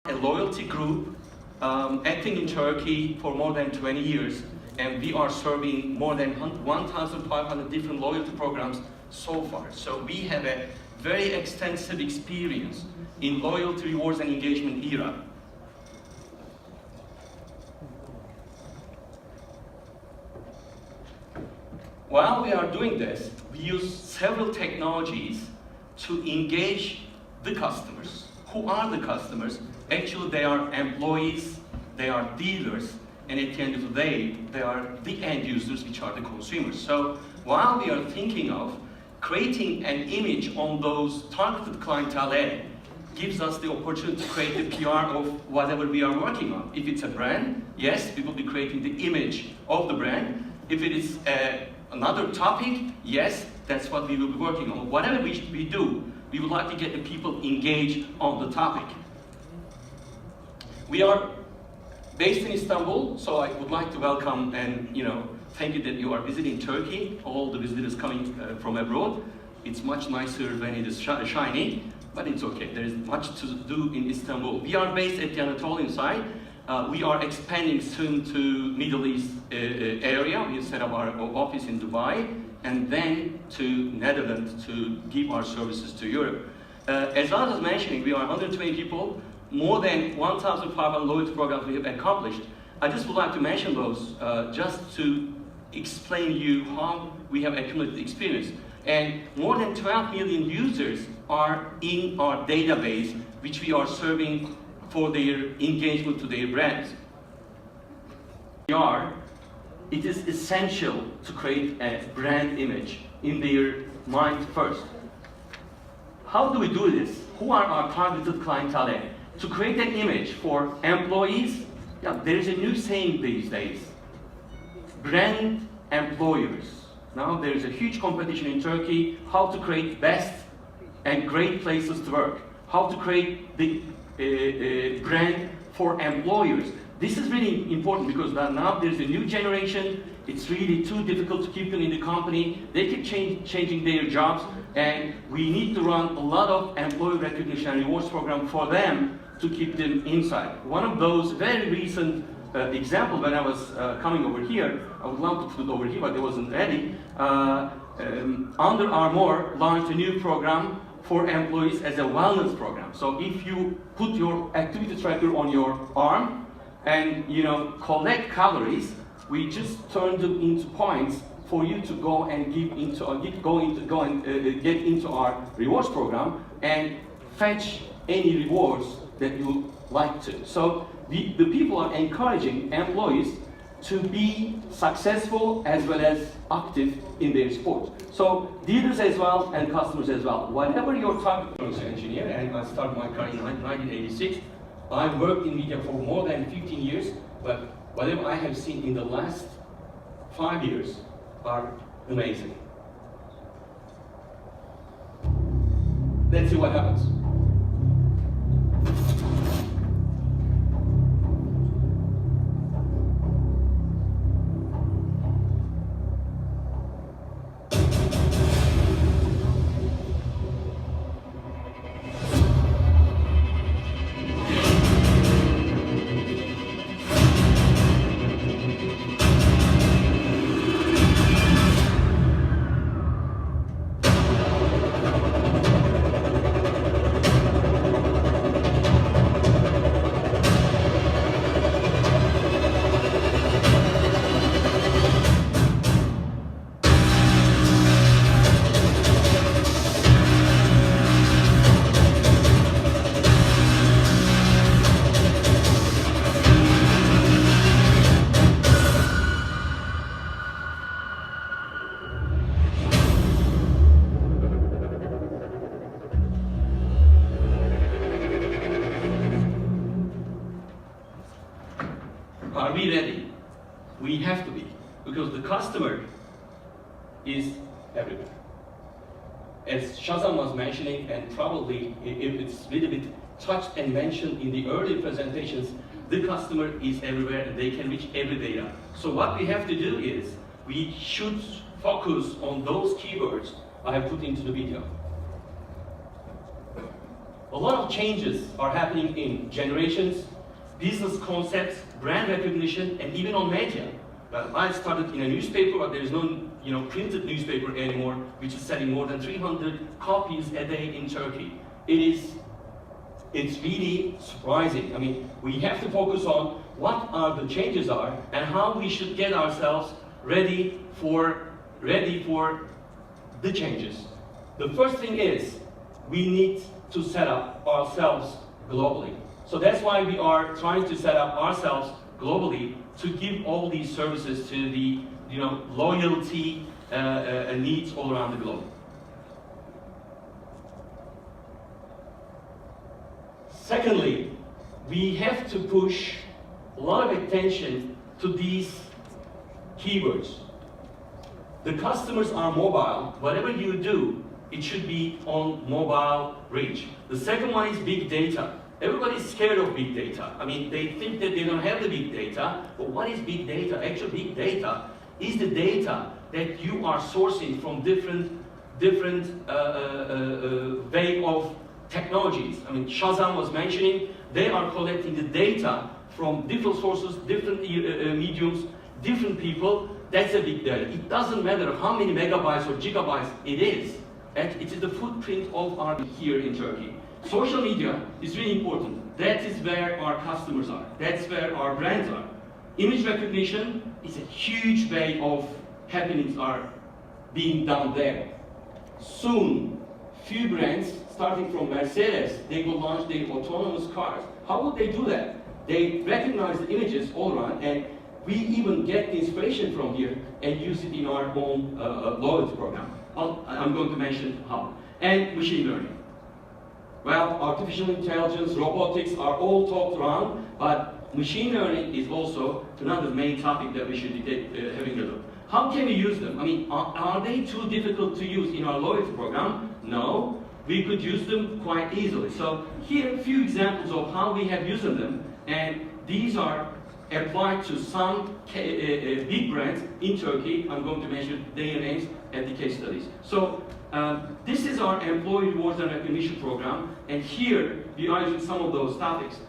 A loyalty group acting in Turkey for more than 20 years, and we are serving more than 1,500 different loyalty programs so far. So we have a very extensive experience in loyalty, rewards, and engagement era. While we are doing this, we use several technologies to engage the customers. Who are the customers? Actually, they are employees, they are dealers, and at the end of the day, they are the end users, which are the consumers. So while we are thinking of creating an image on those targeted clientele, gives us the opportunity to create the PR of whatever we are working on. If it's a brand, yes, we will be creating the image of the brand. If it is another topic, yes, that's what we will be working on. Whatever we do, we would like to get the people engaged on the topic. We are based in Istanbul, so I would like to welcome and thank you that you are visiting Turkey. All the visitors coming from abroad. It's much nicer when it is shiny, but it's okay. There is much to do in Istanbul. We are based at the Anatolian side. We are expanding soon to Middle East area. We set up our office in Dubai, and then to Netherlands to give our services to Europe. As I was mentioning, we are 120 people, more than 1,500 loyalty programs we have accomplished. I just would like to mention those just to explain you how we have accumulated experience. And more than 12 million users are in our database, which we are serving for their engagement to their brands. It is essential to create a brand image in their mind first. How do we do this? Who are our targeted clientele? To create an image for employees, there is a new saying these days, brand employers. Now there is a huge competition in Turkey, how to create best and great places to work, how to create the brand for employers. This is really important because now there's a new generation. It's really too difficult to keep them in the company. They keep changing their jobs, and we need to run a lot of employee recognition and rewards program for them to keep them inside. One of those very recent examples when I was coming over here, I would love to put it over here, but it wasn't ready. Under Armour launched a new program for employees as a wellness program. So if you put your activity tracker on your arm and collect calories, we just turn them into points for you to go and get into our rewards program and fetch any rewards that you like to. So the people are encouraging employees to be successful as well as active in their sport. So dealers as well and customers as well. Whatever your target engineer, and I started my career in 1986. I worked in media for more than 15 years, but whatever I have seen in the last 5 years are amazing. Let's see what happens. Are we ready? We have to be, because the customer is everywhere. As Shazam was mentioning, and probably it's a little bit touched and mentioned in the earlier presentations, the customer is everywhere and they can reach every data. So what we have to do is, we should focus on those keywords I have put into the video. a lot of changes are happening in generations, business concepts, brand recognition, and even on media. Well, I started in a newspaper, but there is no printed newspaper anymore, which is selling more than 300 copies a day in Turkey. It's really surprising. I mean, we have to focus on what are the changes are and how we should get ourselves ready for the changes. The first thing is we need to set up ourselves globally. So that's why we are trying to set up ourselves globally to give all these services to the loyalty needs all around the globe. Secondly, we have to push a lot of attention to these keywords. The customers are mobile. Whatever you do, it should be on mobile reach. The second one is big data. Everybody's scared of big data. I mean, they think that they don't have the big data, but what is big data? Actually, big data is the data that you are sourcing from different way of technologies. I mean, Shazam was mentioning, they are collecting the data from different sources, different mediums, different people. That's a big data. It doesn't matter how many megabytes or gigabytes it is. It is the footprint of our here in Turkey. Social media is really important. That is where our customers are. That's where our brands are. Image recognition is a huge way of happenings are being done there. Soon, few brands, starting from Mercedes, they will launch their autonomous cars. How would they do that? They recognize the images all around, and we even get the inspiration from here and use it in our own loyalty program. I'm going to mention how. And machine learning. Well, artificial intelligence, robotics are all talked around, but machine learning is also another main topic that we should be having a look. How can we use them? I mean, are they too difficult to use in our loyalty program? No, we could use them quite easily. So here are a few examples of how we have used them, and these are applied to some big brands in Turkey. I'm going to mention their names at the case studies. So this is our employee rewards and recognition program, and here we are using some of those topics.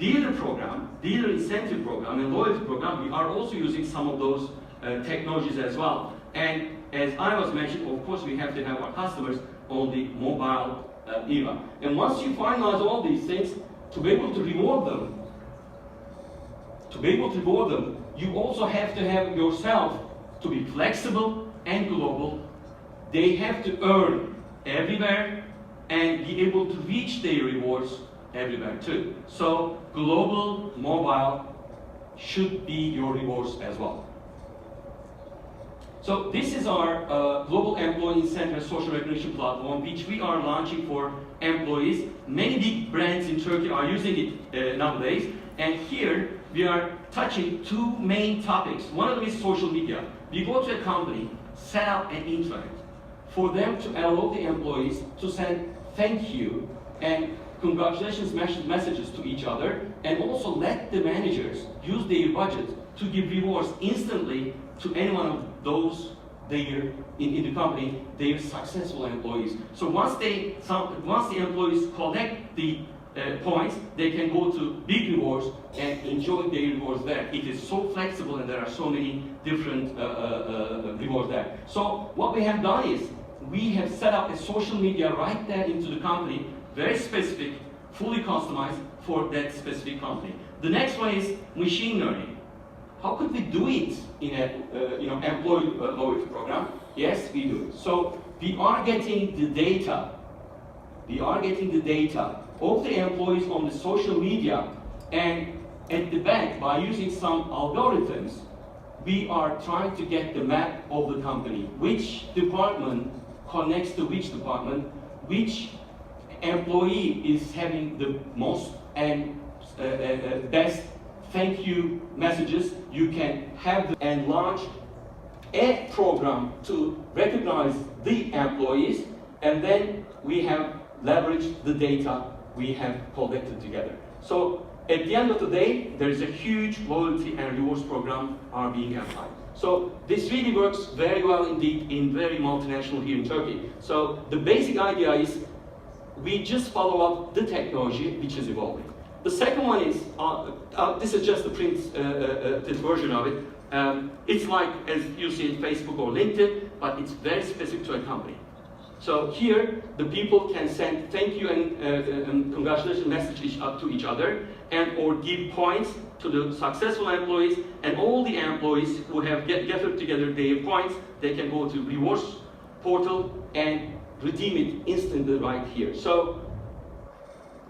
Dealer program, dealer incentive program, and loyalty program, we are also using some of those technologies as well. And as I was mentioning, of course, we have to have our customers on the mobile era. And once you finalize all these things, to be able to reward them, you also have to have yourself to be flexible and global. They have to earn everywhere and be able to reach their rewards everywhere too. So global mobile should be your rewards as well. So this is our global employee incentive social recognition platform, which we are launching for employees. Many big brands in Turkey are using it nowadays. And here we are touching two main topics. One of them is social media. We go to a company, set up an intranet for them to allow the employees to send thank you and congratulations messages to each other, and also let the managers use their budget to give rewards instantly to any one of those in the company, their successful employees. So once the employees collect the points, they can go to big rewards and enjoy their rewards there. It is so flexible, and there are so many different rewards there. So what we have done is we have set up a social media right there into the company, very specific, fully customized for that specific company. The next one is machine learning. How could we do it in a employee loyalty program? Yes, we do. So we are getting the data. We are getting the data of the employees on the social media, and at the back, by using some algorithms, we are trying to get the map of the company. Which department connects to which department, which employee is having the most and best thank you messages. You can have and launch a program to recognize the employees, and then we have leveraged the data we have collected together. So at the end of the day, there is a huge loyalty and rewards program are being applied. So this really works very well indeed in very multinational here in Turkey. So the basic idea is we just follow up the technology which is evolving. The second one is, this is just a printed version of it. It's like, as you see in Facebook or LinkedIn, but it's very specific to a company. So here, the people can send thank you and congratulations messages to each other, and or give points to the successful employees, and all the employees who have gathered together their points, they can go to rewards portal and redeem it instantly right here. So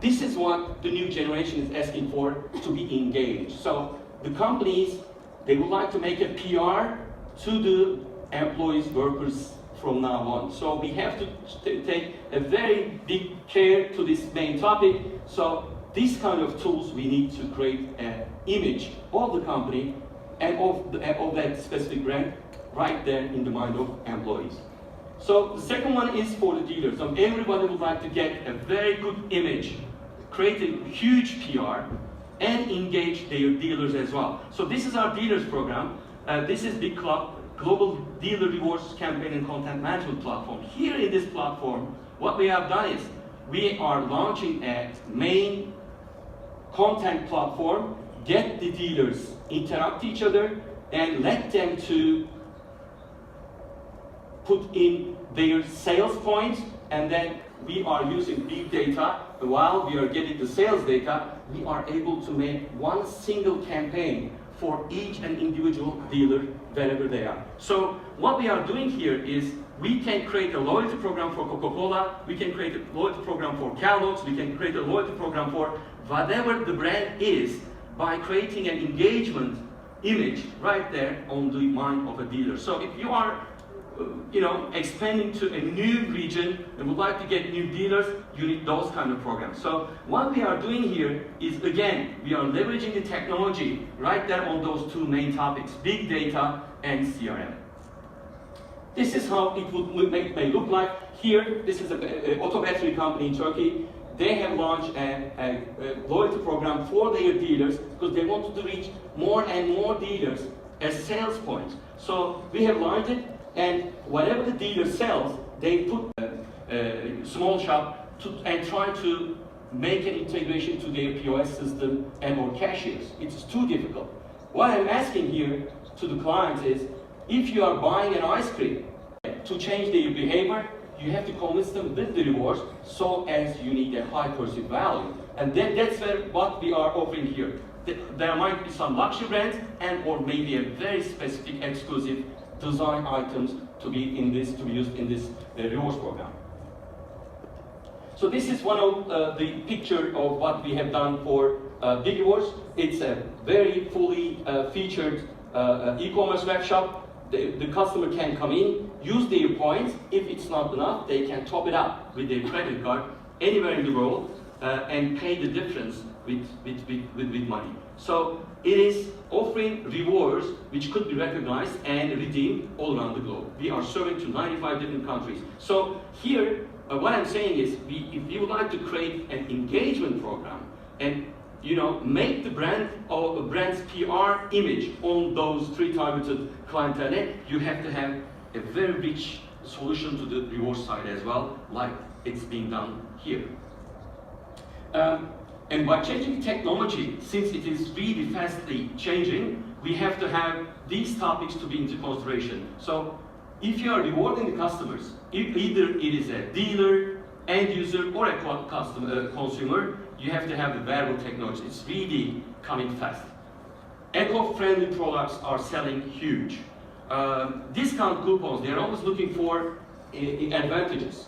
this is what the new generation is asking for, to be engaged. So the companies, they would like to make a PR to the employees, workers from now on. So we have to take a very big care to this main topic. So these kind of tools, we need to create an image of the company and of that specific brand right there in the mind of employees. So the second one is for the dealers. So everybody would like to get a very good image, create a huge PR, and engage their dealers as well. So this is our dealers program. This is Biggclub, Global Dealer Rewards Campaign and Content Management Platform. Here in this platform, what we have done is we are launching a main content platform, get the dealers interact each other, and let them to put in their sales points, and then we are using big data. While we are getting the sales data, we are able to make one single campaign for each and individual dealer wherever they are. So what we are doing here is we can create a loyalty program for Coca-Cola, we can create a loyalty program for Kellogg's, we can create a loyalty program for whatever the brand is by creating an engagement image right there on the mind of a dealer. So if you are expanding to a new region and would like to get new dealers, you need those kind of programs. So what we are doing here is, again, we are leveraging the technology right there on those two main topics, big data and CRM. This is how it may look like. Here, this is an auto battery company in Turkey. They have launched a loyalty program for their dealers because they wanted to reach more and more dealers as sales points. So we have launched it, and whatever the dealer sells, they put a small shop and try to make an integration to their POS system and or cashiers. It's too difficult. What I'm asking here to the clients is, if you are buying an ice cream, to change their behavior, you have to convince them with the rewards so as you need a high perceived value. And that's what we are offering here. There might be some luxury brands and or maybe a very specific exclusive design items to be used in this rewards program. So this is one of the picture of what we have done for Big Rewards. It's a very fully featured e-commerce web shop. The customer can come in, use their points. If it's not enough, they can top it up with their credit card anywhere in the world and pay the difference with money. So it is offering rewards which could be recognized and redeemed all around the globe. We are serving to 95 different countries. So here, what I'm saying is, if you would like to create an engagement program and make the brand's PR image on those three targeted clientele, you have to have a very rich solution to the reward side as well, like it's being done here. And by changing technology, since it is really fastly changing, we have to have these topics to be into consideration. So if you are rewarding the customers, either it is a dealer, end user, or a consumer, you have to have the wearable technology. It's really coming fast. Eco-friendly products are selling huge. Discount coupons, they're always looking for advantages.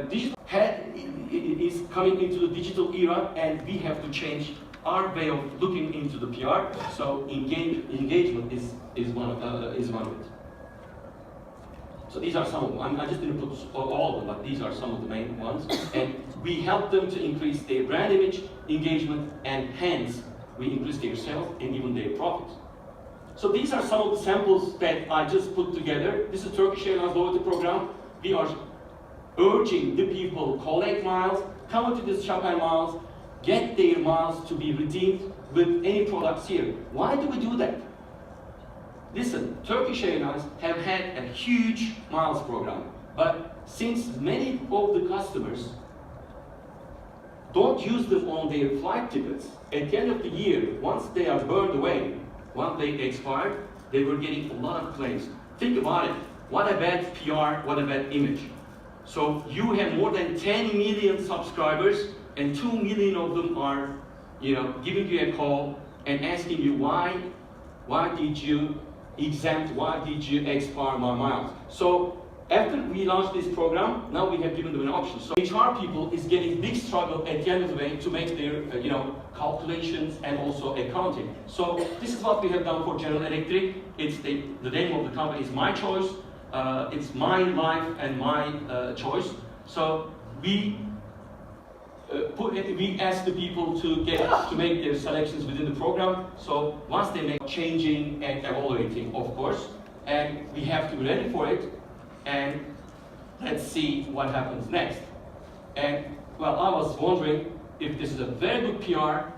Digital is coming into the digital era, and we have to change our way of looking into the PR. So engagement is one of it. So these are some of them. I just didn't put all of them, but these are some of the main ones. And we help them to increase their brand image, engagement, and hence we increase their sales and even their profits. So these are some of the samples that I just put together. This is Turkish Airlines loyalty program. We are urging the people collect miles, come to this shop and miles, get their miles to be redeemed with any products here. Why do we do that? Listen, Turkish Airlines have had a huge miles program, but since many of the customers don't use them on their flight tickets. At the end of the year, once they are burned away, once they expired, they were getting a lot of claims. Think about it. What a bad PR, what a bad image. So you have more than 10 million subscribers, and 2 million of them are, giving you a call and asking you why did you exempt, why did you expire my miles? So after we launched this program, now we have given them an option. So HR people is getting big struggle at the end of the day to make their, calculations and also accounting. So this is what we have done for General Electric. It's the name of the company is My Choice. It's my life and my choice. So we ask the people to make their selections within the program. So once they make changing and evaluating, of course, and we have to be ready for it. And let's see what happens next. And well, I was wondering if this is a very good PR.